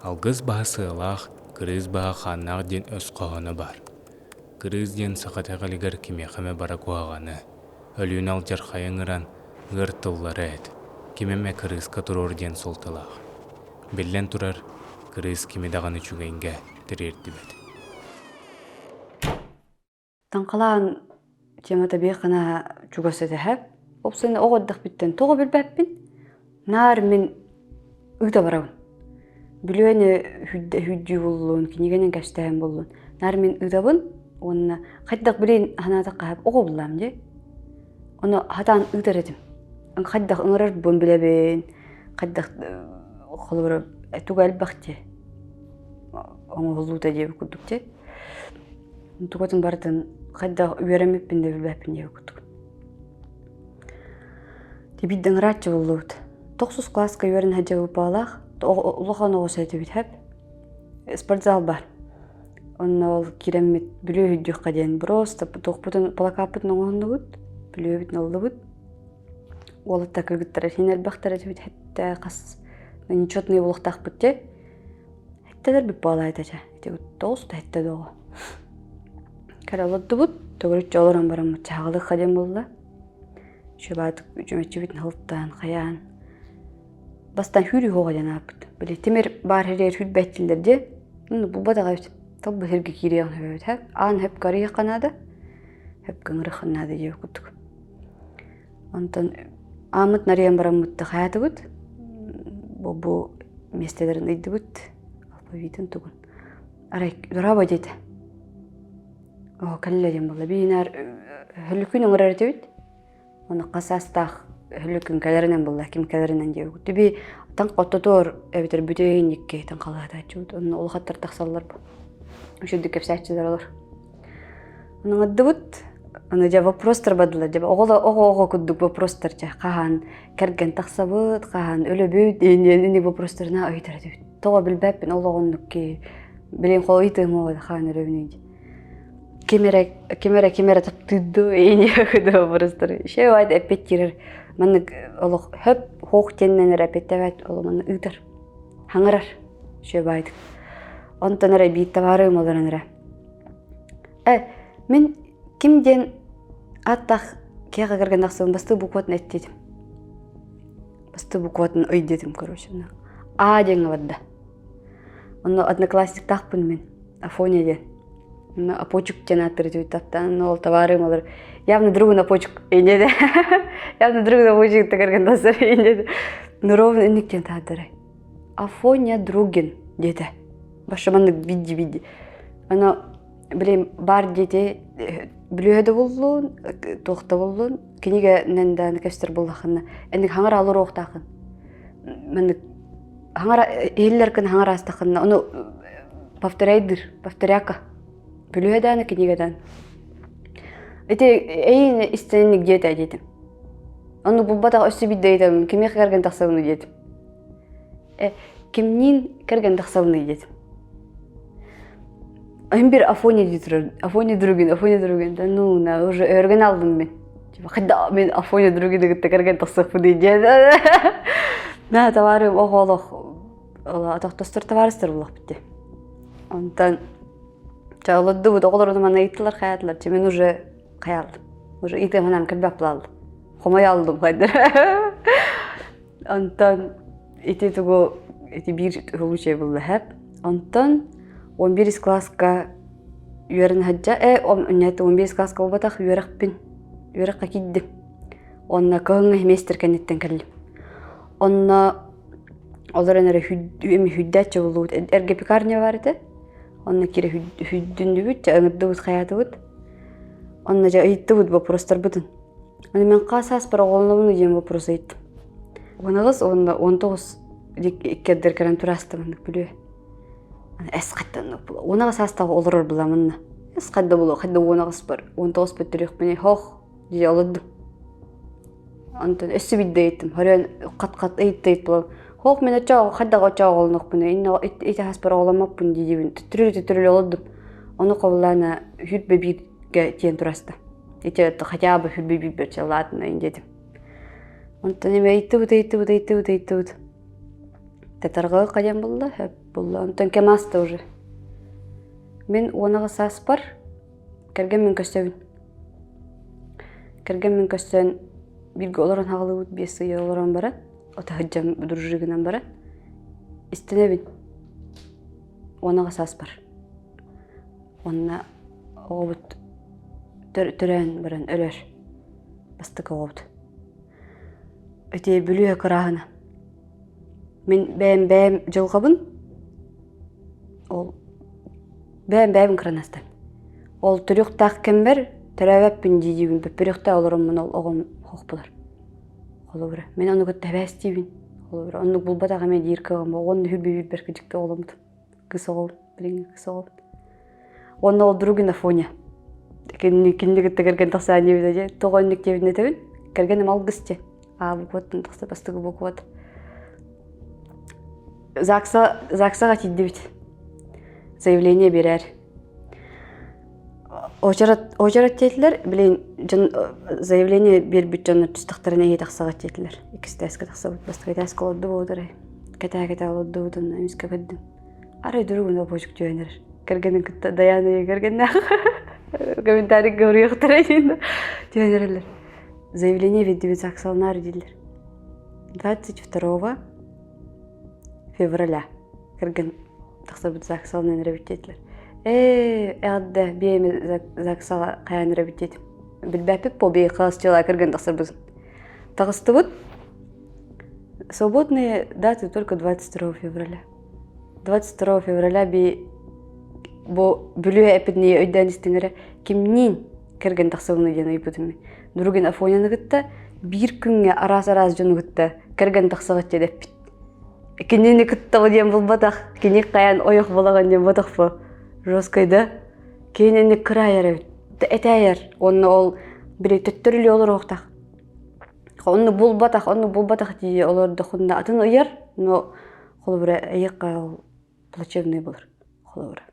Алгыз баһа сыылаах, кырыыс баһа хааннаах диэн өс коһоно бар. Кырыыс диэн сахатаҕалигар кимиэхэмэ бара куһаҕаны. Өлүүн ал жархайыҥыран ыар тыллара эт. Кимэмэ кырыыска туруур диэн султалаах. Биллэн турар, кырыыс кими даҕаны чугайҥҥа тириэрдибэт. Таңқалаан темата бейхана чугасы тәһәп, опсыны оғаддық біттен тоғы білбәппін, нар мен ұйда барауын. Білуәні хүдді болуын, кенегенен кәштәйін болуын. Нар мен ұйдабын, оны қайдақ білейін ханатақ қағып оғы болам де. Оны хатан ұйдар едім. Қайдақ ұңырар бұн біләбен, қайдақ қолы бұры әтуға әлбақ де. Оңы ғылуыта дебі күдік де. Тұғатын бардын қайдақ үйеремеппін де білбәппін дебі күдік. Дебейдің ратчы болуыд. 9 класска үйерін әджабы бағалақ, ұлыған оғыз әйті бітәп, спортзал бар. Онна ол керемет білу үйдіқ қаден. Просто тоқпытын плакапытын оңғынды бұд, білу бітін олды бұд. Олытта кіргіттері, сен әлбақтары әті біт, әтті қас, нечетный болықтақ бұд де. Әттелер біп бағала айтача. Әті бұд, тоғыз әтті доғы. Кәрі олыдды бұд, төгірітші олыран барам бұд, чағылық қаден болды. Шөбатық жүметші бітін ғылттан, қаян. Бастан хүрі хоғадан апыд. Біле, темір бар әрер хүд бәттілдерде, бұл бадаға өт. Тал бұл herge киреян хөбөт хәп. Ан хөп кария канада. Хөп гыңры ханада жеп күттік. Онтан амыт нариян барамытты хаяты бұд. Бұл местелерін үйді бұд. Алпавитін тұғын. Арай, дұраба дейді. О, кәлілерден болды. Бейінар хүлікін оңырар өтебіт. Оны қасастақ хүлікін кәлерінен болды. Кім кәлерінен жеп күтті. Бей таңқ оттотор әбетер бүтейін екке таңқалады айтшыбыд. Оны олғаттар тақсалылар бұл. Үшілді көпсәтшілер олар. Оның адды бұд, оны жа вопростар бадылар. Оғы күддік вопростар жа. Қаған кәрген тақса бұд, қаған өлі бөд, ені вопростарына өйтар әді бұд. Тоға білбәппен олығынлық ке, білен қол өйтігім оғады қаған өрөвінейді. Кемера таптыды, ені өкіді вопростар. Ше өйді әпет керер. Мәнік олық хөп, хоқ тенненер әпет әвәт, олы мәні ұйтар. Хаңырар, ше байды. Онтан әрі бейт табарым оларын әрі. Мен кімден аттақ кеға кірген ақсығын басты бұқуатын әттедім. Басты бұқуатын өйдедім, көруші. А деңі бадда. Оны одноклассник тақпын мен, Афония ден. Апочук тен аттырды өйтаптан, ол табарым олар. Явно другын апочук енеді. Явно другын апочукты кірген тасыр енеді. Нұровын үніктен тадыры. Афония другин деді. Башыманды види. Ана білем бар дете білуеді болуын, тоқта болуын. Кенеге нәнді көстер болуақынна. Әндік хаңар алыр оқтақын. Еллеркін хаңар астақынна. Оны повторяка. Білуеді аны кенегеден. Әте әйін істенінік деді әдетім. Оны бұл батақ өсі биді әйтім. Кеме кәрген тақсауыны дедім. Кемнен кәрген тақсауыны дедім. Бір Афония дейті Афония другин. Ну, уже өрген алдым мен. Қайда мен Афония другиді күтті кәрген тақсақпы дейді. Таварым оғылық, атақтастыр таварыстыр болақ бітті. Онтан чағылыды бұд, оғылар оны мана еттілер қаятылар. Мен уже қаялдым. Уже итім ғанам кәлбәп бұлалды. Қомай алдым қайдыр. Онтан ете тұғы, ете бір ғылушай болды әп. Онтан 11 класска үйерін хаджа, 11 класска олбатақ үйеріққа киддім. Онна көңі хеместер кәнеттен кәлім. Онна оларын әрі хүддәтші болуыд. Әрге пекарня бар еді. Онна кері хүддінді бүд, өңірді бүд, қаяты бүд. Онна жа өйтті бүд вопростар бүдін. Оны мен қасас бір оғылына бұны дем вопрос айттым. Онығыз 19 еккердер кәрін тұрасты мұндық білуе. Әс қайттан бұл. Онағыз астағы олырыр бұламынна. Әс қайда болу, қайда онағыз бар. 19 бөттірек міне, хоқ, дей алыдым. Онтан өсі бидді еттім. Хорен қат-қат әйтті болам. Хоқ, мен өтчағы, қайдағы өтчағы олынық бұны. Әйті хас бар оғыламап бұны дейдебін. Түтірілі алыдым. Оны қобылана хүрбе бірге тиен тұрасты. Әйті өтті қатябы хүрбе бір берчі алатына ендедім. Онтан еме әйтті бұд. Татарга каден булла, хеп булла. Онтон кемаста уже. Мен онага саспар, керген мен көстөбүн. Керген мен көстөн бирге олорон хагалыбыт беси олорон барат. Ота хаджам дружигинен барат. Истенебин. Онага саспар. Онна оғыбыт төрән баран өлөр. Бастык оғыбыт. Өте бүлüе кырағына. Мен бәйім жылғабын. Ол бәйім кыранастан. Ол түріқтақ кем бар, түрәвәппін дейдейбін. Бүріқта олырым мұн ол оғым хоқ болар. Олы бұра. Мен оны көтті әбәстейбін. Олы бұра. Оны бұлбатаға мен дейіркі оғым. Оғын хүрбе бәркі жікті олымды. Кыс оғым. Біліңі кыс оғым. Оны ол другі на фоне. Кіндігітті кірген тақса әнебеді де. Тоғынлік дебін етебін. Кіргенім ал гісте. Бұқуаттың тақса бастығы бұқуат. ЗАГСаға тейді біт. Заявление берер. Очарат тетілер, білейін, заявление бербіт жаны түстіқтарына ей тақсаға тетілер. Екісті әскі тақса бұд, бастығы әскі олды болдырай. Кәті олды бұдын, әмескі көддің. Арай дұрығын ол божық жойыныр. Кәргенің күтті даяны кәргенді комментарий көрі еқтірай дейінді. Жойынырылыр. Заявление берді бет ЗАГСалынар дейлер. 22 февраля. Кәрген тақса бұд ЗАГСалынан рәбіттетілер. Әғадда бейімі ЗАГСаға қаян рәбіттетім. Білбәпіп по бей қалыстыла кірген тақсыр бұзын. Тағысты бұд. Свободные даты только 22 февраля. 22 февраля бей бүлі әпідіне өйдәністіңірі кемнен кірген тақсығыны ден өйбүдімі. Дүрген Афоняны күтті, бір күнге арас жоны күтті кірген тақсығы тедеп біт. Кенені күтті ден бұл батақ, кенек қаян ойық болаған ден батақ бұл. Жоскайда кенені кіра әрі біт. Әтәйер, оны ол бірі төттірілі олар оқтақ. Оны бұл батақ дей оларды құнда атын ұйар, но қолы бірі әйіққа плачевный болыр. Қолы бірі.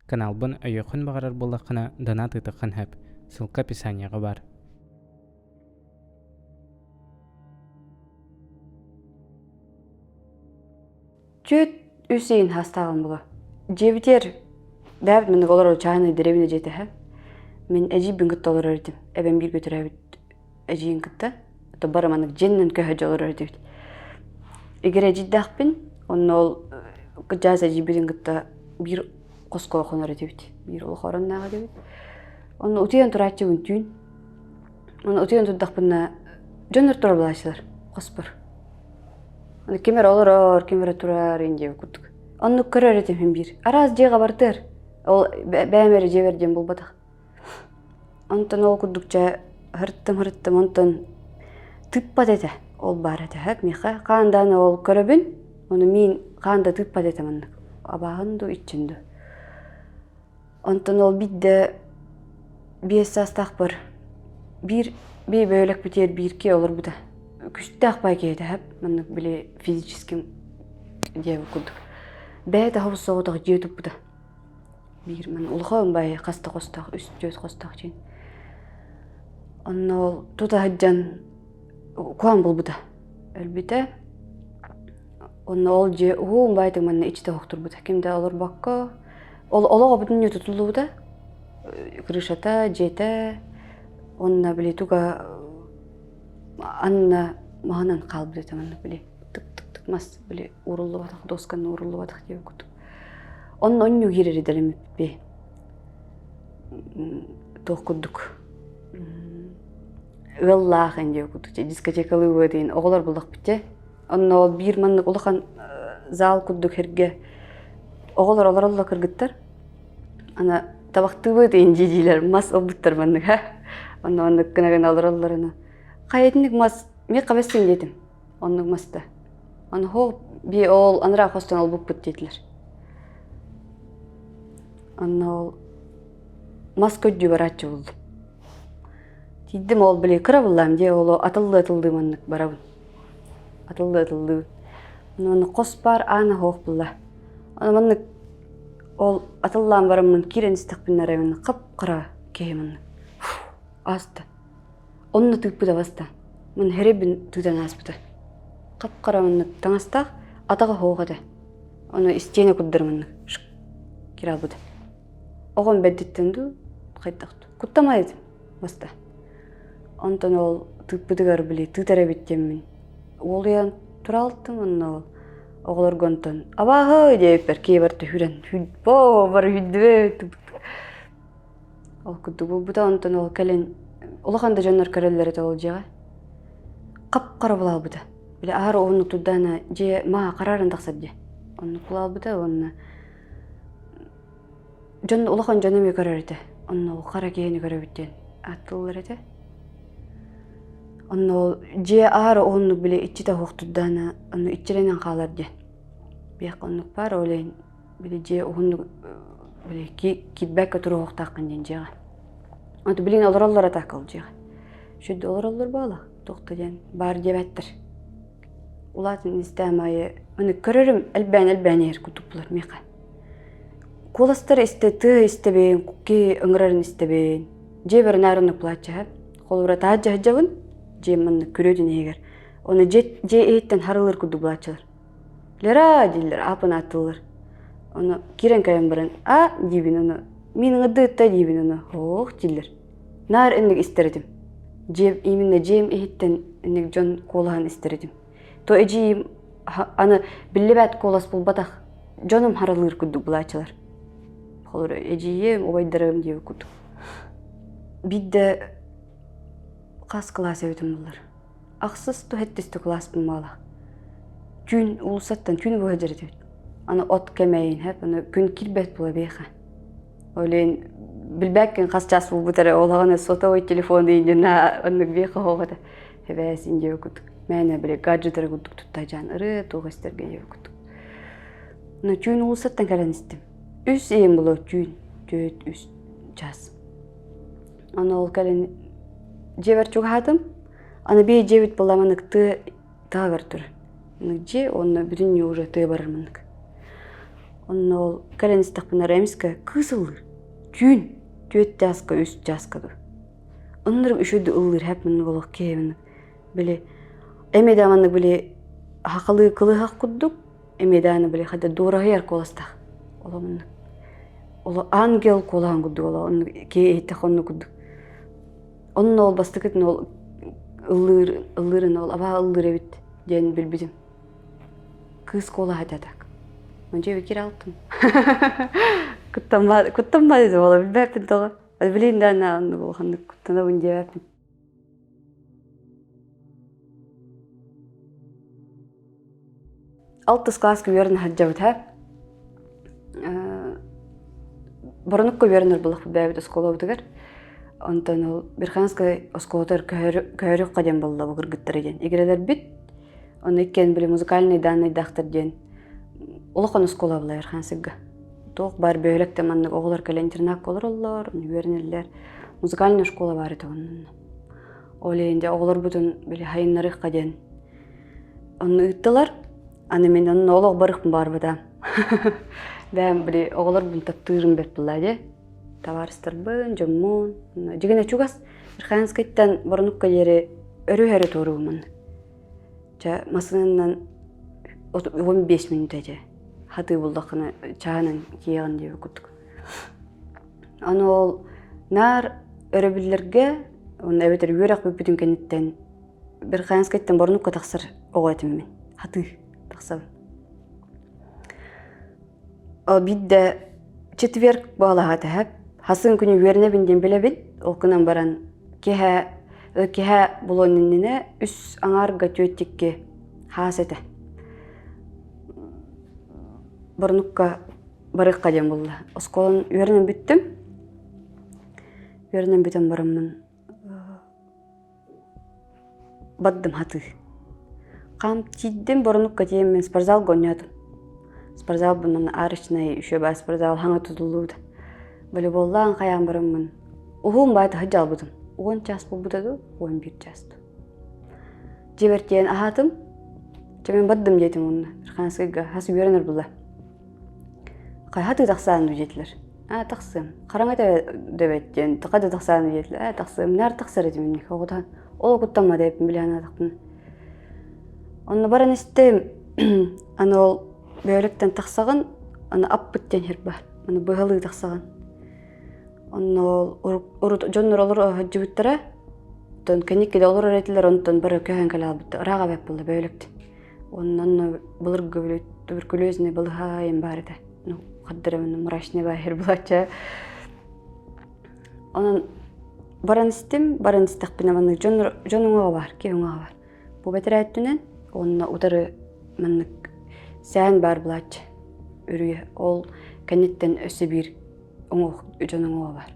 Каналбын өйіқін бағарар болақына дана тытықын әп, сылқа писанияға бар. Чөт үсейін хастағын бұла. Жебітер, бәбіт мінді олар чағыны деревіне жеті әп. Мен әжейбін күтті олар өрдім. Әбен бір көтір әбіт әжейін күтті. Ото барыманық женнен көхі олар өрдім. Егер әжейді ақпен, оны ол жаз әжейбін күтті бір қосқоға қонар өтебіт. Бір ұлық ораннаға дебіт. Оны ұтыян тұратшы өн түйін. Оны ұтыян тұддақпынна жоныр тұра бұлайшылар. Қоспыр. Оны кемер олар, кемер тұрар ендегі күттік. Оны көрер етем мен бір. Араз жеға бартыр. Ол бәмері жеверден бұл батақ. Онтан ол күддікча хырттым, онтан тыппат еті. Ол бар еті. Меха қанданы ол көребін. Оны мен қанда тыппат етім аннық. Абағынды, үтчінді. Онтан ол бидді бес астақ бір. Бей бөйлік бітер бірке олар бұда. Күшті ақпай кейді әп. Мұнық біле физическим дебі күдік. Бәйді хауыз соғыдағы жетіп бұда. Бір мұн ұлғауын бай қастық-қостақ, үст-жөз қостақ жен. Онны ол тұта хаджан қуан бұл бұда. Әлбеті. Онны ол же ұғуын байтың мұнны ичті оқтыр бұда. Кемді олар баққа. Олаға бұдын не тұтылы бұда. Крышата, жета. Онна біле туға анна мағынан қалып деді мұнны біле. Тық мас біле ұрылы бадық, досканы ұрылы бадық деп күтіп. Onun önünü girer edelim be. To'quduk. Vallahi ende kuduk. Diskotekalı ödeyin. Oğlar bulduk bitti. Onun bir manlık olakan zal kuduk herge. Oğlar Allah kırgıttar. Ana tabaktığı ödeyin dediler. Mas obuttar manlık ha. Onun kına alırlarını. Kayetnik mas me kabestin dedim. Onun masta. Onu ho bir oğul anra hostan alıp bittiler. Onu maskot baratçı oldu. Dedim ol bile kırabıllam diye oğlu atıldı manlık barabın. Atıldı. Onu kospar ana hoq bulla. Onu manlık ol atıllan baramın kiren istakbinler evini qıp-qıra kehimanlık. Astı. Onu tüpü de bastı. Мен херебин тудан аспыты. Қап-қарамынны таңастақ атаға хоғады. Оны истене күддірмінні кирал бұды. Оғын бәддеттенді қайттақты. Құттамайды баста. Онтан ол тыппыдығар біле, тытара біттемін. Ол ян тұралттым, онна ол оғылар гонтан. Абағы деп бір кейбірді хүрен. Бар хүдді. Ол күдді бұл бұда, онтан ол кәлен. Олақанда жаннар көрелері ол жеға. Қап-қара бұлал бұда. Біле ағар оғыны тұддана же маға қарарын тақсад же. Оны бұлал бұда, оны олақан жаныме көрер еді. Оны ол қара кейіні көрер біттен аттылылар еді. Оны ол же ағар оғыны біле итчі та хоқтұддана, оны итчіленен қалар же. Бияқ оны бар олайын біле же оғыны біле китбәкке тұру хоқтаққан ден жеға. Оны білін олар атақыл жеға. Шүдді олар бағалақ. Тоқты ден бар дебәттір. Улатын істемайы, оны көрірім әлбән ер күтіп бұлар меқа. Қоластар істеті істебейін, ке ұңырарын істебейін. Же бір нарыны платча, қолыра таджа жауын, же мұны көрөдін егер. Оны же ейттен харылыр күді бұлатчалар. Лера дейлер, апын атылыр. Оны керен кайын бірін, дейбін оны, менің ұдытта дейбін оны, хоқ дейлер. Нар үндік істердім. Именно жем ейттен үндік жон қолағын істердім. То эжи аны биллебәт колас булбатах жоным харылыр күдді бұлачылар. Холыр эжием обайдарым деп күдді. Бидді қас класс өтім бұлар. Ақсыз тухеттісті класс бұлмала. Күн улысаттан күн бұға жерді. Аны от кәмейін хәп, аны күн кирбәт бұла бейха. Олейін білбәккен қас час бұл бұтары олағаны сотовой телефон дейін аны бейха хоғады. Хәбәсін деп күдді. Мәне біле гаджеттер күттік тұттай жан ұры тоғыстерге ев күттік. Оны түйін ұлысаттан кәлін істім. Үс ең бұлы түйін, түйет үс час. Оны ол кәлін жевер чуғадым. Аны бей жевет бұламанық тағыр тұр. Оны же, оны бүтінне уже ты барырманық. Оны ол кәлін істіқпінар әміскі қысылыр. Түйін, түйет жасқа, үс жасқа ду. Онырым үшуді ұлыр әп мұны олық кеймінік. Біле Эмедаманы біле хақылы қылы хақ күддік, эмеданы біле қада дұрағияр қоластақ. Ола ангел қолаған күддік, ола кей еттіқ оны күддік. Оның ол бастықетін ол ұлырын, ол аба ұлыр әбіт ден білбідім. Қыз қола хададақ. Мен жебе кер алтым. Күттамба деді, ола білбәппін тоғы. Білейін дана оны болғанды күттана өңде бәппін. Алтыс класска верін хаджабыт хәп. Барыныққа верінір бұлық бәбіт оскола бұтығыр. Онтан ол бірханскай осколатар көйрік қаден болла бұғыр гүттір еден. Егерелер біт, оны еккен білі музыкальный данный дақтыр ден. Олықын оскола бұла бірхансыгға. Тоқ бар бөйлікті маннық оғылар кәлі интернак олар олар, верінерлер. Музыкальный школа бар еті оның. Олейінде оғылар бұтын білі хайыннарық қаден. Оны ұттылар. Аны мен оның олық барықпын бар бұда. Бәм біле оғылар бұн таптырын бәп бұлады. Таварыстар бұн, жоммон. Жігіне чуғас, бірханскайттан бұрыныққа ері өрі-өрі тору бұмын. Масынынан 15 минут әже. Хаты бұлдақыны чағынан кейіған деп күттік. Аны ол нар өрі білдерге, оны әбетер өріқ бүппітін кәнеттен бірханскайттан бұрыныққа тақсыр оғайтым мен. Хаты. Бидді четверг бағалаға тәхіп, хасын күні өріне бінден білебін, ол күнен баран кеха бұлонынына үс аңарға төттікке хас әті. Бұрыныққа барыққа ден болды. Осколын өрінен біттім. Өрінен біттім барымын. Баддым хаты. Қам тиддім бұрыныққа дейін мен спортзал гонядым. Спортзал бұнын арышынай үші бай спортзал хаңа тұтылуды. Білі боллаң қаян барымын. Уғын байды хыджал бұдым. 10 час бұл бұдады, 11 жасты. Жебертен ағатым, жемен баддым жетім оны. Бірқанысыға хасы өрінір бұлла. Қай хаты тақсағын жетілер. Тақсым. Қараңа дөбеттен, тұқады тақсағын жетілер. Тақсым. Нәр тақсар едім мен. Ол құттама дейпін білі ана тақпын. Онна баран истем аны ол бөөлөктен тахсаган аны аппыттен хер бар. Аны быгалы тахсаган. Онна ол урут жоннор олор хаджыбыттара. Тон каниккеде олор эретилер онтон бары көһөн калабыт. Рага беп булды бөөлөктен. Оннан былыргы билет туберкулезный былхайым бар эде. Ну, каддырымын мурашне бахир булача. Онан баран истекпин аманы жонуңа бар, кеуңа бар. Бу бетерәттүнен онна утары маннык сән бар булача. Үрүе ол канеттен өсө бир оңох жонуңа бар.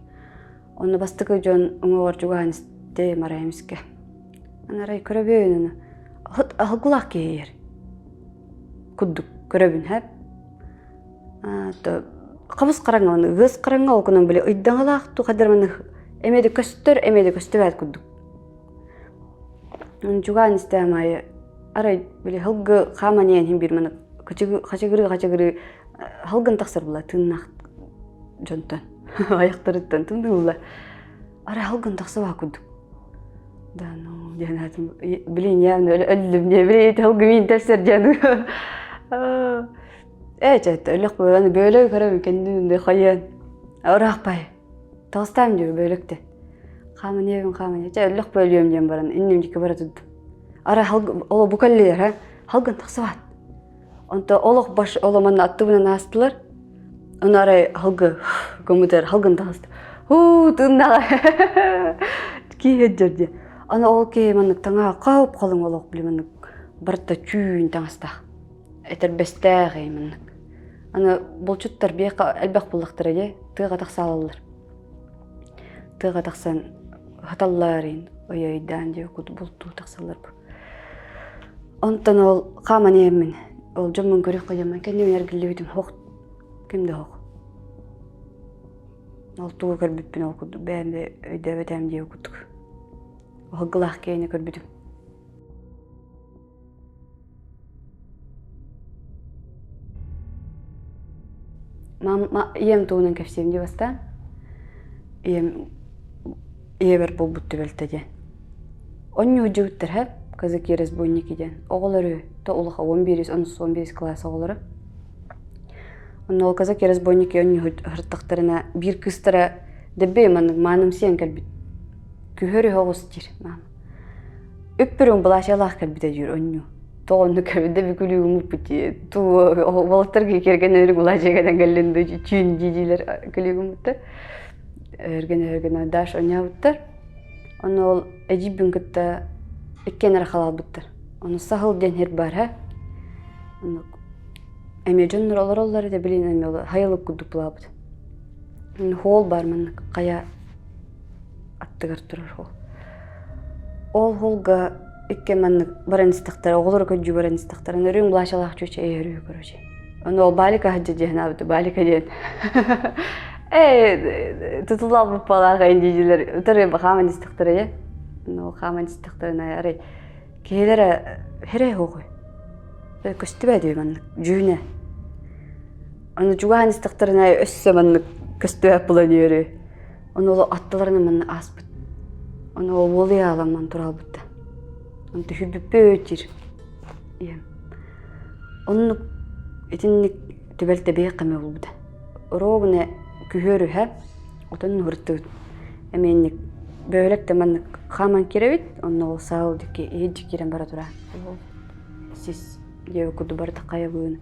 Онна бастыкы жон оңор жуган исте мараймиске. Анарай көрөбөөнү алгылак кейер. Куддук көрөбүн хэп. Кабыз караңга, гыз караңга окунан биле ыйдаңалак ту кадырманы эмеди көстөбөт куддук. Жуган истемай арай биле хылгы хаманен хим бир маны качыгыры халгын таксыр була тыннак жонтон аяктарыттан тындыла. Арай халгын таксыба куддук. Да ну жанатым билин явно өлүм не биле халгы мен терсер жану. Эчет өлөк бөлөк бөлөк көрөм кендинде каян. Оракпай. Тостам жөө бөлөктө. Хаман эче өлөк бөлөм жем баран иннемдике баратыд. Ара халгы оло букаллер ха халгын таксыбат. Онто олох баш оломан аттыбынан астылар. Онара халгы көмүтөр халгын таксты. Тыннага. Киеджерде. Ана ол кеманнык таңа кауп калың олох билеманнык барта чүйүн таңста. Этер бестәгы маннык. Аны болчуттар бек албак булдыктыр эде, тыга таксалалар. Тыга таксан хаталларын ойойдан же кут булту таксалар. Онтон ол каман эмин. Ол жомун көрөк кояман кенде эргилебитим хок. Кимде хок? Ол туу көрбүппүн ол кут бенде өйдөбөтөм же куттук. Огглах кейне көрбүтүм. Ием туунан кепсемде баста. Ием эбер болбутту белтеде. Онню жуттер хеп казаки разбойникиден. Оголору то улаха 11 класс оголору. Онно казаки разбойники онню хыртактарына бир кыстара дебе маным сен келбит. Күхөрү хогустир мам. Өппөрүң булашалах келбите жүр онню. Тоонну кебде бикүлүгүм пути. Ту волтарга кергенери булажагадан келленде чүн жижилер көлүгүм бутта. Эрген даш онябыттар. Оны ол эжибин кытта эккенер халабыттар. Оны сахыл ден хер бар ха. Оны эмежоннор олороллар да билин эме хайылык кудуп булабыт. Хол бар мен кая аттыгар турар хол. Ол холга эккемен баран истактар оголор көжү баран истактар. Өрүң булашалак чөчө өрү көрөчү. Оны ол балика хаджы жехнабыт балика ден. Тутулап балага индижилер өтөрө хаман истактар я. Но хаман истактарына арай келер хере хогой. Көстүбө деймин жүйүнө. Аны жуган истактарына өссө мен көстүбө булан өрү. Оны ол аттыларына мен аспыт. Оны ол болуй аламан туралбытта. Оны хүбүппөтир. Ем. Оны этинник төбөлтө бейкеме болбуда. Робуна күхөрү ха. Отон хурту. Эменник бөөлөктө мен хаман керебит. Оны ол саудыки эжи керен бара тура. Сиз жөө куду барда кая бүгүн.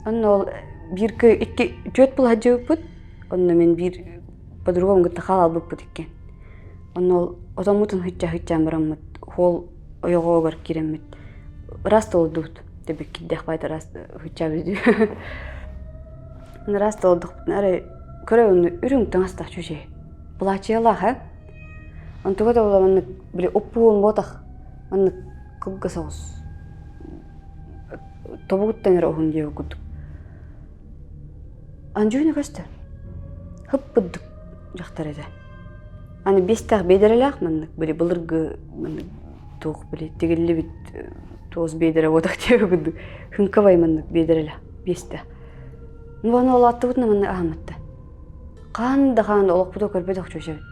Оны ол бирки эки жөт бул хажыппыт. Оны мен бир по-другому гытта халал буппут экен. Оны ол отомутун хыччан бараммыт. Хол ойого бар керемет. Раст олдут. Тебе киддек байда раст хычча бизди. Раст олдук. Аре көрөөнү үрүң таңастак чүже. Булачыла ха. Антуга да буламын биле оппуун ботак. Аны кылгысыз. Тобугуттан эрохун жеп куттук. Анжуйны көстөр. Хыппыдык жактар эде. Аны бестак бедерелак мен биле былыргы мен тук биле тегелли бит тоз бедере бодак деп куттук. Хынкабай мен бедерелак бесте. Ну аны ол аттыбытны мен ахматта. Канда олокпута көрбөдөк чөчөбүт.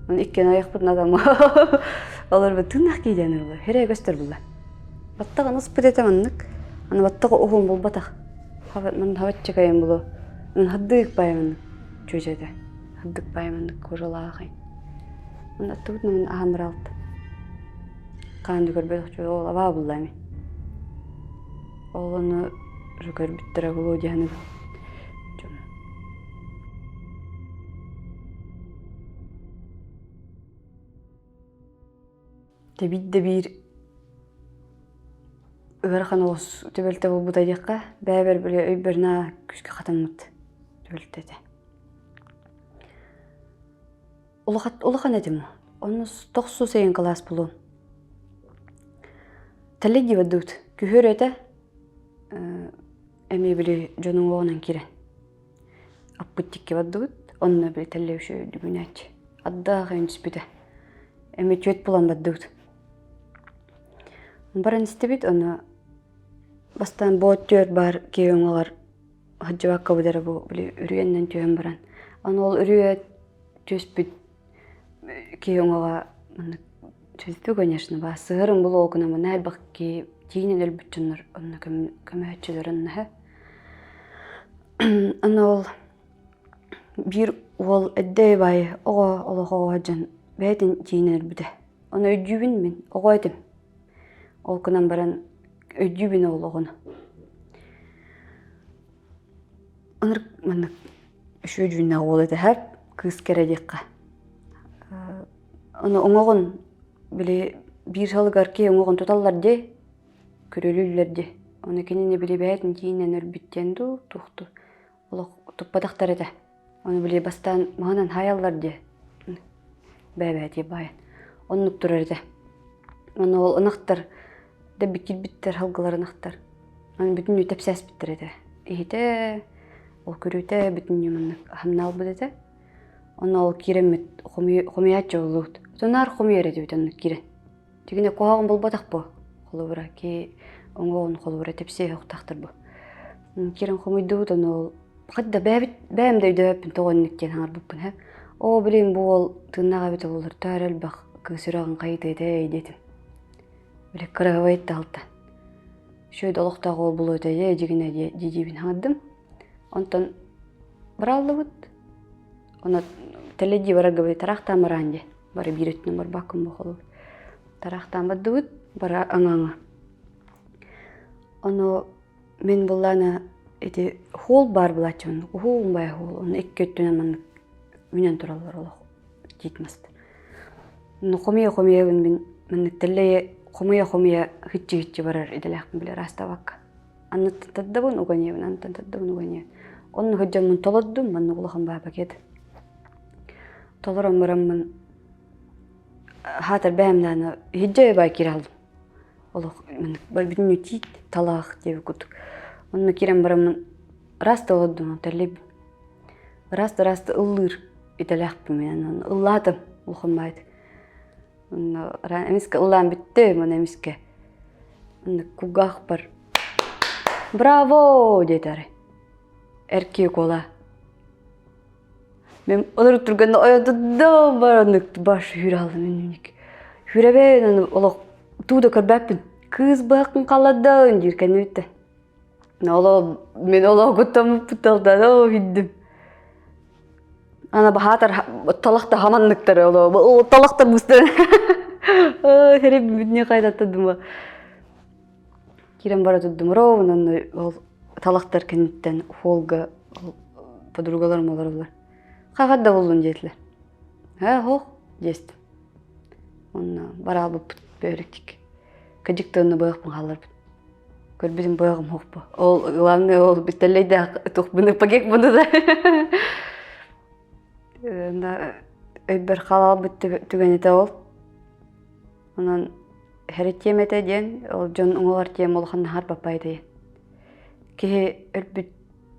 Мен иккен аякпытын адам. Алар бу тынак кийденер бу. Хере көстөр булла. Баттаган ыспыт этеманнык. Аны баттага огон болбатах. Мен хаватчы кайын булу. Мен хаддык баймын чөжеде. Хаддык баймын кожалаахай. Мен аттыбыт мен ахамралт. Канды көрбөдөх чөө ол аба буллами. Олону жукар биттера булу дияны. Тебидде бир Öğretmen oğuz tübelte bu budayıqqa bäber bile öýberna küçke katanmıt tübeltede. Ulakan edim. Onu 9 sayın klas bulun. Tellegi vadut kühürete emi bile jonun oğunan kiren. Apputtikki vadut onna bile tellevşö dübünaç. Adda gayınç bide. Emi tüet bulan vadut. Baran istebit onu bastan boğutyor bar keyonlar hacıvakka budara bu bile ürüyenden tüyen baran. Onu ol ürüye tüspüt keyonga tüspü конечно ba sığırın bulu okuna mı nel bak ki tinin elbütçünler onu kömehçiler onu he. Onu ol bir ol edde bay oğa oğa hacın beytin tinin elbüde. Onu ödübün min oğa edim. Okunan baran ödübün oğluğunu. Onur manık şu ödübün oğlu da hep kız kere dikka. Onu oğun bile bir salgar ki oğun tutallar de körülüller de. Onu kendine bile beytin tiyinen örbüttendu tuğdu. Oğlu tuppadaktar ede. Onu bile bastan mağanan hayallar de. Bebe diye bayan. Onluk durar ede. Onu ol anahtar da bikil bitter halgalar anahtar. Onu bütün yütep ses bitter ede. İhide ol körüte bütün yumanlık hamnal bu dede. Onu ol kiremet komiyatça oluğud. Sonar komiyer ede bütün kiren. Tügüne koğağın bulbadak bu. Kolu bıra ki oğun kolu bıra tepsiye yoqtaktır bu. Kiren komiyduğud onu ol. Bakadda bäm de ödöp bin toğun nikken hangar bupun hep. O bileyim bu ol tığınağa bete olur. Tarel bak kısırağın kayıt ede dedim. Bile kırığı etti altta. Şöyle oluqta ol bulu ede jigine jijibin hangadım. Ondan baraldı bud. Ona teleji baraga bile taraqtan baranje. Bara bir etinin bar bakım bu olur. Taraqtan baddı bud. Bara aŋaŋa. Onu men bullana eti hol bar bulatçın. Hol bay hol. Onu ek köttünen manık ünen turallar oluq. Jitmastır. Onu komiya ben manık telleye komiya hıtçı barar edelaqın bile rasta bakka. Anıttın taddabın uganiyevin, anıttın taddabın uganiyevin. Onun hıccamın toladdum, manık ulaqın bay paketi. Toluram baramın hatar bämdana hıccaya bay kiraldım. Oluq manık bütün yütit talaq devi kutuk. Onu kiren baramın rasta oladdum, terleb. Rasta ılır edelaqın men, ılladım ulaqın baydı. Onu emiske ıllan bitti, onu emiske. Onu kugaq bar. Bravo dedari. Erkek ola. Men olur turganda oyadı da bar onu baş hür aldım önünik. Hürebe onu oluq tuğda körbäpin. Kız bakın kaladın jirken ötte. Ola men ola gutam putalda o hiddim. Ana bahatar talaqta hamanlıktar ola. O talaqta bustan. Herep bütüne kaydattım ba. Kiren bara tuddum rovnan ol talaqtar kenitten holga podrugalarım olarlar. Qaqadda bolun jetler. Ha ho jestim. Onna bara alıp börektik. Kajıktığını bağıpın halar. Körbüdüm bağım hoqpa. Ol ılanı ol bitelleyde toqbunu pakek bunu da. Öber halal bitti tügenete ol. Ondan heret yemete diyen, ol jon oğlar diyem olğan har papay diyen. Kehe ölbüt,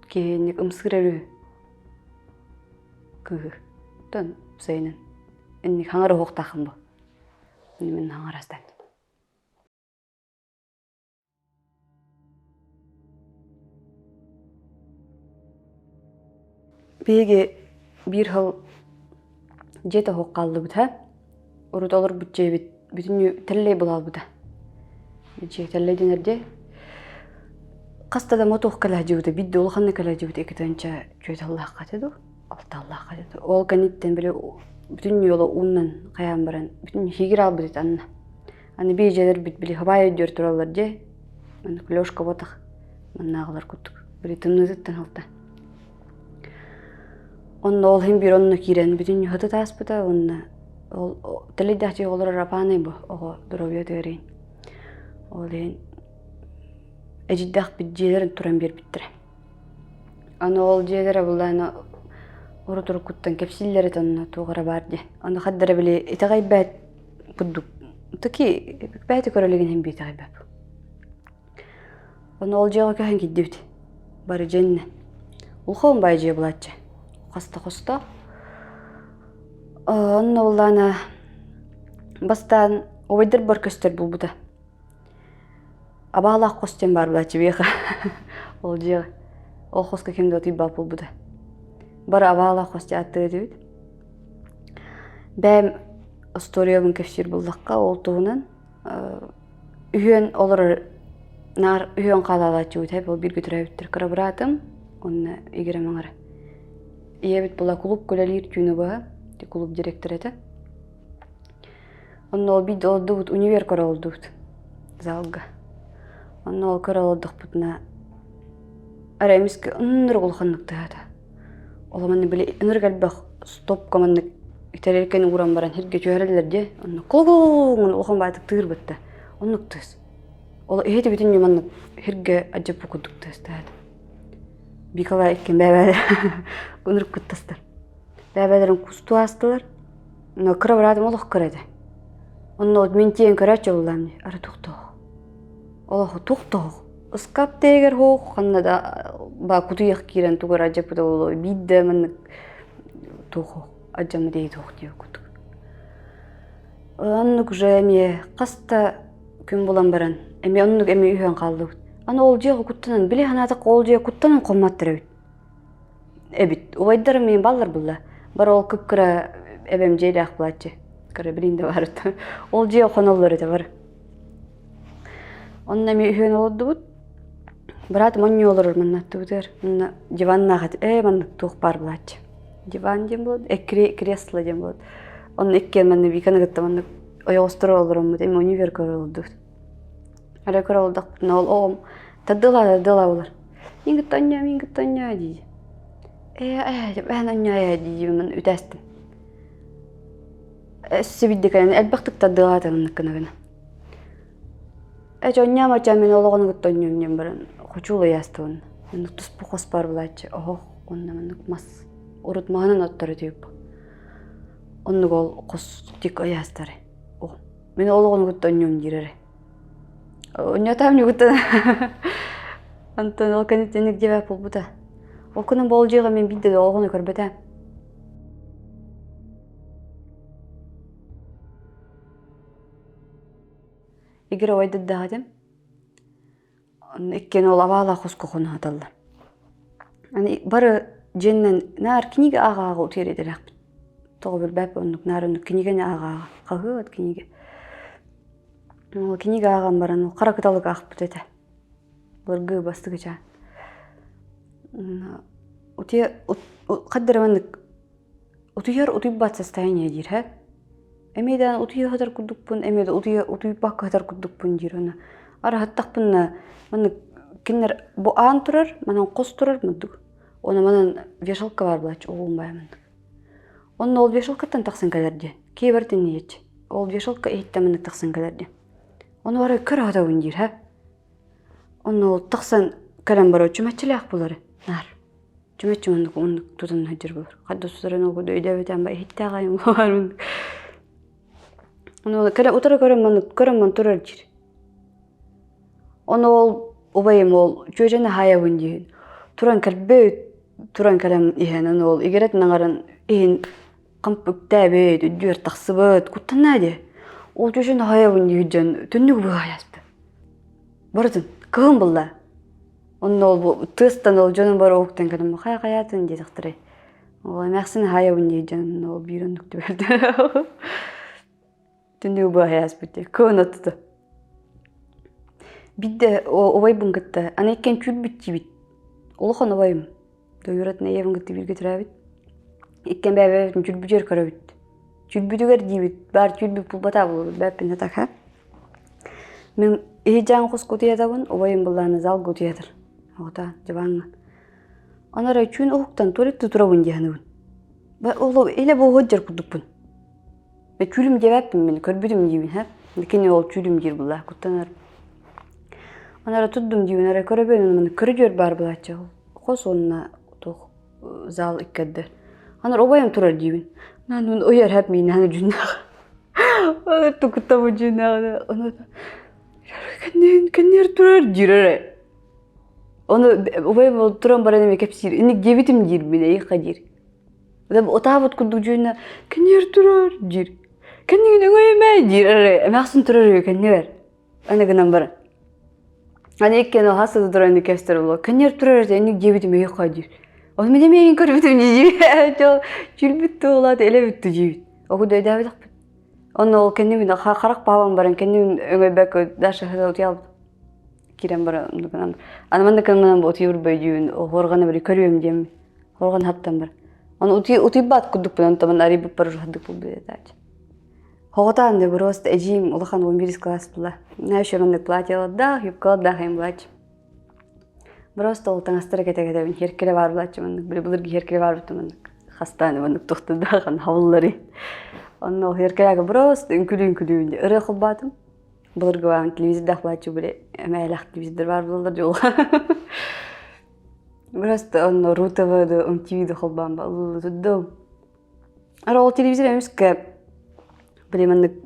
kehe nek ımsır ölü. Kıhı. Don sayının. Ennek hangar hoq taqım bu. Men hangar astan. Bege bir hal jeta hoq qaldı bu da. Urut olur bütçe bit. Bütün telle bulal bu da. Ичектелледин эрде. Кастада мотох калажыбыта, бидде улханны калажыбыта экитанча чөйт Аллах катыду. Алта Аллах катыду. Ол каниттен биле бүтүн yola уннан каян баран, бүтүн хигир албыт анна. Аны бейжелер бит биле хабай өйдөр туралар же. Аны клёшка ботах. Маннагылар куттук. Бири тымнызыттан алта. Онна ол хим бир онна кирен бүтүн хаты таспыта, онна ол теледахчы олар рапаны бу, ого дробия терин. Олен эжиддах бит жээлерин туран бер биттире. Аны ол жээлере булана урутур куттан кепсиллери тонна тугара барди. Аны хаддара биле итагайбат буддук. Таки бәйті көрілеген hem бейті ғайбап. Оны ол жеға көйін кеддебді. Бары женне. Улхауын бай же бұлатчы. Қоста. Оны олана бастан овайдар бар көстер бұл бұда. Абағалақ қостен бар бұлатчы бейқа. Ол жеға. Ол қосқа кемді отый бап бұл бұда. Бары абағалақ қосте атты өдебеді. Бәм историябын кепсир булдакка ол туунан үйөн олар нар үйөн калалачы үтеп ол бир көтөрөбүттөр крабратым онна игере маңара иебит була клуб көлөлир күнү ба клуб директор эте онно ол бит олдубут универ королдубут залга онно ол королдук бутна аремиске ыныр гулханныктаата оламаны биле ыныр галбак стоп командык иттереркен уран баран хирге чөйрелер же онно колгоңун улхан байтык тыыр бытта оннук тыз ол эхети бүтүн юман хирге ажап букудук тастад бикала эккен бәбәлер гүнүрүп кыттастар бәбәлерин кусту астылар но кырабырадым олох кырады онно мен тиен көрөчү булам ары туктоо олох туктоо ыскап тегер хох каннада ба кутуяк кирен тугар ажап да бидде мен тухо Аджамы дейді оқтио күтік. Оннук же әме қаста күн болан баран. Әме оннук әме үйен қалды. Аны ол жеғы күттінен, біле ханатық ол жеғы күттінен қоматтыр өйт. Әбіт, оғайдары мен баллар бұлла. Бар ол күп-күрі әбәм жейді ақ бұлатшы. Күрі білінде барыды. Ол жеғы қоналар өте бар. Онын әме үйен олды бұд. Біратым онны олар маннатты бұдыр. Диванна қат, маннық туқ бар бұлатшы. Диван дем болады, кресло дем болады. Onun ikke men vi kan gutta men jag står om det men univer köroldu. Ara köroldu nol om. Taddılar olur. Mingi tanya diye. Ben anya diye men ütastim. Sibiddik yani elbette taddılar tanıkına. Anya maçan men olağını gutanyım nem bilen. Koçulu yastın. Men tuspuk hospar bulacı. Onda men mas urutmağının atları deyip. Onu gol kostik ayastare. Men olağını gutanyım direr. Anya tamni gutan. Antan olkanı tenik cevap olbuda. Okunun bolcuğa men bidde olağını körbeten. İgre oydu dağdım. İkken ol avala koskokunu hatalla. Yani barı cennen nar kiniga ağa oteredi rakbit. Toğu bir bep onluk narınlık kiniga ne ağa. Kağıt kiniga. O kiniga ağam baran o karakıtalık ağıp ete. Bırgı bastı geçen. Otiya kadderemenlik otuyar otuyup batsa stayın edir ha. Emeden otuya kadar kurdukpun, emeden otuyup bak kadar kurdukpun diyor ona. Ara hattakpun mana kinler bu an turar, mana kos turar mıdık. Ona mana vешалка var bulaç, oğlum bayamın. Onun ol vешалкадан taqsın kadardı. Kebertin niyet. Ol vешалка ehittemini taqsın kadardı. Onu var kır hada undir ha. Onu ol taqsın kalam baro çümetçilek buları. Nar. Çümetçi onu tutun hacır bulur. Kadda suların okudu ödeveten bay hittağayım var mı? Onu kala utara körümman turar jir. Onu ol obayım ol çöjene hayavun diyin. Turan kalbe turan kalam ihan onu ol igeret nangaran ihin kampuk tabe düdür taqsıbat kuttanna de. Ol çöjene hayavun diyin tünnük bu hayastı. Baradın kığın bulla. Onu ol bu tıstan ol canın bar oktan kalam hayatın diye taqtırı. Ol emaksin hayavun diyin ol birönlük verdi. Tündü bu hayas bitti. Kığın atıdı. Бидде обайбын гытта. Аны иккен чүлбүт жибит. Улухан обайым. Дойурат наевын гытты бирге турабит. Иккен бәбәбин чүлбүжер көрөбүт. Чүлбүдүгөр дибит. Бар чүлбү пулбата болот. Бәппин атака. Мен эжан кус кутиядабын, обайым булланы зал кутиядыр. Ота жабаңга. Анара чүн октан туалетте турабын дияханыбын. Оло эле богоджер кудукпун. Мен чүлүм жебәппин мен, көрбүдүм дибин, ха. Дикене ол чүлүм жер булла куттанар. Анара tudдум дибин, ара көрөбөн мен көрөжөр бар булачы. Кос онна тох зал иккәддер. Анар обайым турар дибин. Нанун ояр хап мен аны жүннак. Аны тукуттабы жүннак. Аны Кеннер турар дирere. Onu obay turan bara demek hepsi. İnik cebitim dir bile yıka dir. Da otağıt kuducuğuna kenner turar dir. Kenner ne direre. Emaksun turar kenner. Ana gınan bara. Hani ikke no hasta duran inik kester olo. Kenner turar da inik cebitim yıka dir. Onu mi demeyin körbitim dir. Çok çülbüttü ola da ele bitti cebit. Oku da ödemedik. Onu kendimin karak babam baran kendimin öngöy bek daşı hızı utuyaldı. Kirem bara ondukan. Anamanda kanman otuyor beyjün horgana bari körüyüm diyem. Horgan haptan bar. Onu utuy bat kuduk bulan taman ari bapar hadık bu bir daç. Hoğatan de burası ejim ulahan 11 класс була. Наша маннык платьяла да, юбка да хайм блач. Просто ол таңастыра кете мен херкеле бар блач маннык. Бир булырга херкеле бар бут маннык. Хастаны маннык токту да хан хавыллары. Onu herkese просто ünkülü ırı kılbadım. Bulurga var televizyon plaçı böyle emelak televizyon var bulurlar yol. Просто onu rutava da MTV'de kılbam bağlı tuttum. Ara o televizyon emeske böyle mandık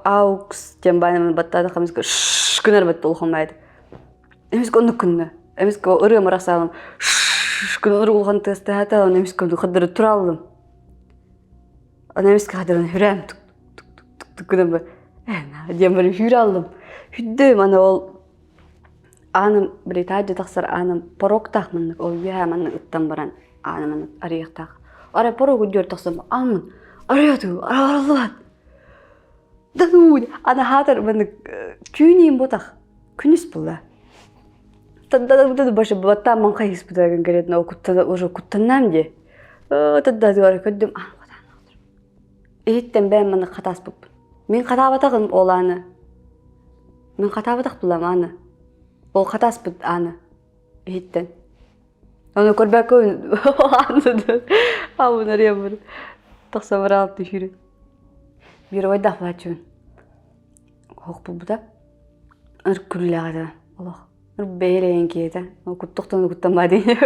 aux jambanı battadı kamiske şkınar battı olxamaydı. Emeske onu künne. Emeske o ırı marak sağlam. Şkınar olxan testi hata onu emeske onu xadırı turalım. Ana emeske xadırını hürem tuk künne bu. Diye böyle hür aldım. Hüddüm ana ol anım bir tacı taksar anım porok takmanlık ol bir hemen ıttan baran anımın arayık tak. Ara porok ucur taksam amın arıyordu aralıvat. Danuğu ana hatar bana küneyim botak künis bulla. Tadı başı batta man kayıs budagan geredin o kuttada ojo kuttanam diye. Tadı diyor köddüm an kodan. Ehitten ben bana katas bu. Men katabatağım olanı. Men katabataq bulam anı. Ol katas bud anı. Ehitten. Onu körbek oyun anıdı. Avun arayam bunu. Taqsa var alıp düşürü. Bir oyda flaçın. Hoq bu da. Irk küllağıda. Allah. Irk beyleyen kiyede. O kuttuqtan kuttanma deyinye.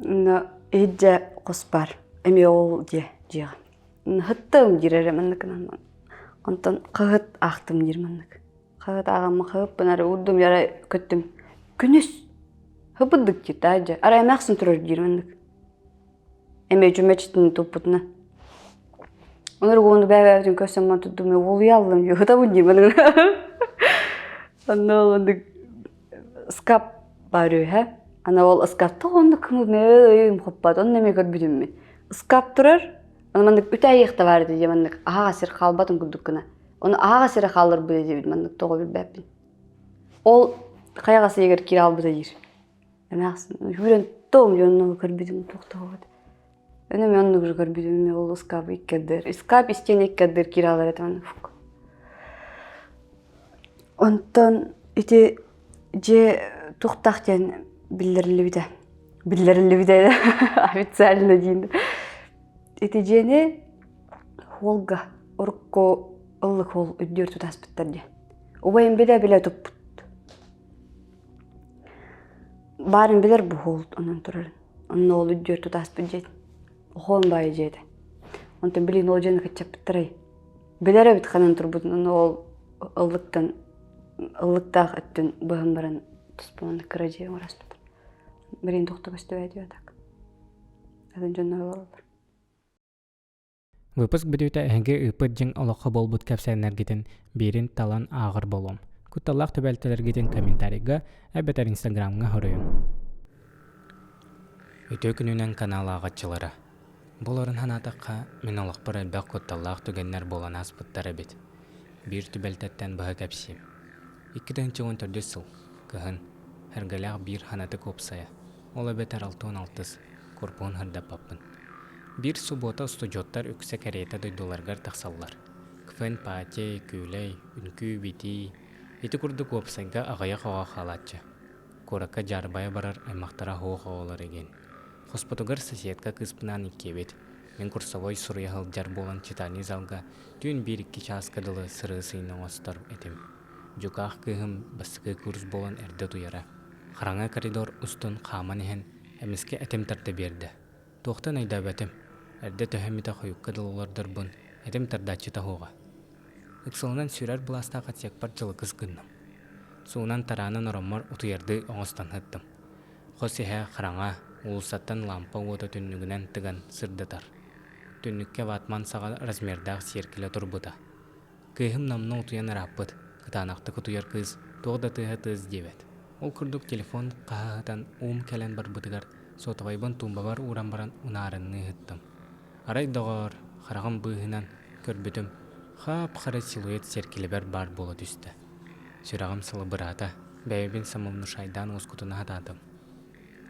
No, ejja qosbar. Emi ol diye jiga. Hıttım girere mandıkınan. Ondan qağıt aqtım dir mandık. Qağıt ağamı qağıp bunları urdum yara köttüm. Günüs. Hıpıddık ki tacı. Araya maqsın turur dir mandık. Eme cümeçtin toputuna. Onları qoğundu bәбәбдің көсім man tuddum. Olu yaldım. Yoxuda bu dir mandık. Ondan mandık. Skap barıyor ha. Ana ol skapta ondu kımıl me öyüm qoppat. Onu neme körbüdüm mi. Skap turur. Onu mandık üte ayıqta vardı diye mandık ağa sir qalbatın kuddukuna. Onu ağa sir qalır bu diye mandık toğu bir bәппin. Ol qayğası eger kir al bu da yer. Emeqsin. Hüren toğum yonunu körbüdüm toqta oldu. Önüm yonunu körbüdüm ol skapı ikkadir. Skap isten ikkadir kir alır etem. Ondan iti je toqtaqten bildirilli bide. Bildirilli bide. Ofitsialno deyindi. Etijeni holga orko ıllık hol üddür tutaspıttar diye. Obayım bile toput. Barın bilir bu hol onun turarın. Onun ol üddür tutaspıt diye. Oğun bayı diye. Ondan bilin ol jeni kaçapıttarayı. Bilere bit kanan turbut. Onun ol ıllıktağ öttün bağım baran tuspağını kıracıya uğraspıttar. Birin toqta başta ediyor tak. Adın jönü olur. Выпуск бүтүтэ эһиги ыпыт жиң олоққа болбут кэпсэннергитин бирин талан аагыр болом. Кутталлах төбөлтөлөргитин комментарийга эбетер инстаграмга хоройун. Өтө күнүнен канал агачылары. Буларын ханатакка мен олоқпар элбек кутталлах түгеннер болан аспыттар эбит. Бир түбөлтөттен быһа кэпсиим. 2-14 сыл, кыһын, hergelääg bir hanatı kopsaya. Ola beter 6-16 korpuğun hırda pappın. Bir subota stujottar ökse kereyta duydulargar taqsallar. Kıfın paatye, küyley, ünkü, biti. Iti kurdu kopsayga ağaya qağa xalatça. Koraka jarbaya barar aymaqtara hoğ olar egen. Hospodugar sasiyetka kıspınan ikkebet. Men kursavoy suruya hıljar bolan çitani zalga tün 1-2 çaskadılı sırı sıyna ostar etim. Jukaq kıhım basıkı kurs bolan erde tuyara. Xaraňa koridor ustun qaman ehen emiske etem tarte berdi. Toqtan ayda betem. Erde töhemite xoyukka dılılardır bun. Etem tardaçı tahoğa. Iqsılınan sürer blasta qatsyak parçalı kızgındım. Suunan taranan oromar utuyardı oğustan hıttım. Xosihe xaraňa ulusattan lampa wota tünnügünen tıgan sırdatar. Tünnükke vatman sağa razmerdağ serkile turbuta. Kıhım namna utuyan rapıt. Kıtanaqta kutuyar kız toğda tıha tız debet. Ol kurduk telefon qahadan kelen barbutıgar sotavaybın tumbabar uğran baran unarınını hıttım. Aray doğar, xarağım bıhınan körbütüm. Xap xara siluet serkileber bar bola düştü. Sürağım sılı bırata, bäbin samımnu şaydan oskutuna hatadım.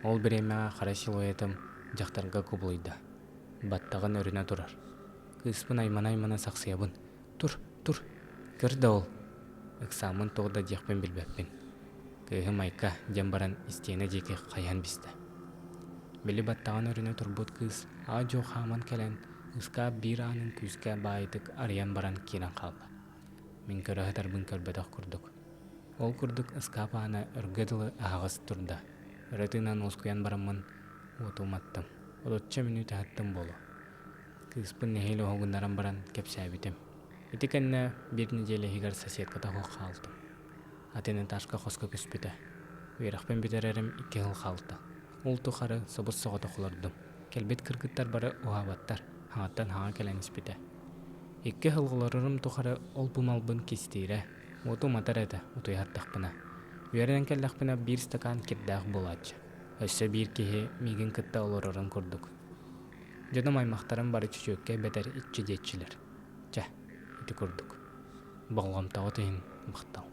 Ol biremeğe xara siluetim jaqtarga kubuluydu. Battağın örüne durar. Kıspın aymana saksıyabın. Tur, kör da ol. Iksamın toğda jekpen bilbepin. Kıhım ayka jambaran isteyene jeki qayhan bizde. Beli battağın örüne turbut kız, ajo xaman kelen, ıska bir anın küske baytık arayan baran kiran qallı. Min körü hıtarbın körbedaq kurduk. Ol kurduk ıska bana örgedili ağız turda. Rıtınan oskuyan baramın otumattım. Olotça minüte hattım bolu. Kıspın neheli hoğundaran baran kepsəbitim. Itikenne bir nicele higar sasiyetkata hoq qaldım. Atenen taşka xoska küspüte. Uyraqpen bitererim 2 yıl qaldı. Ol tuxarı sobus soğuta xulardım. Kelbet kırgıttar bara uhabattar. Hangattan hağa kelen ispite. 2 yılgılarırım tuxarı ol bumalbın kistire. Otu matar ete, otu yahattaqpına. Uyarenen kellaqpına bir stakan kirdaq bolacı. Össe bir kehe migin kıtta olurarın kurduk. Jodam aymaqtarın bari çüçökke beter iççi jetçiler. Iti kurduk. Bağlam tağı tehin mıqtal.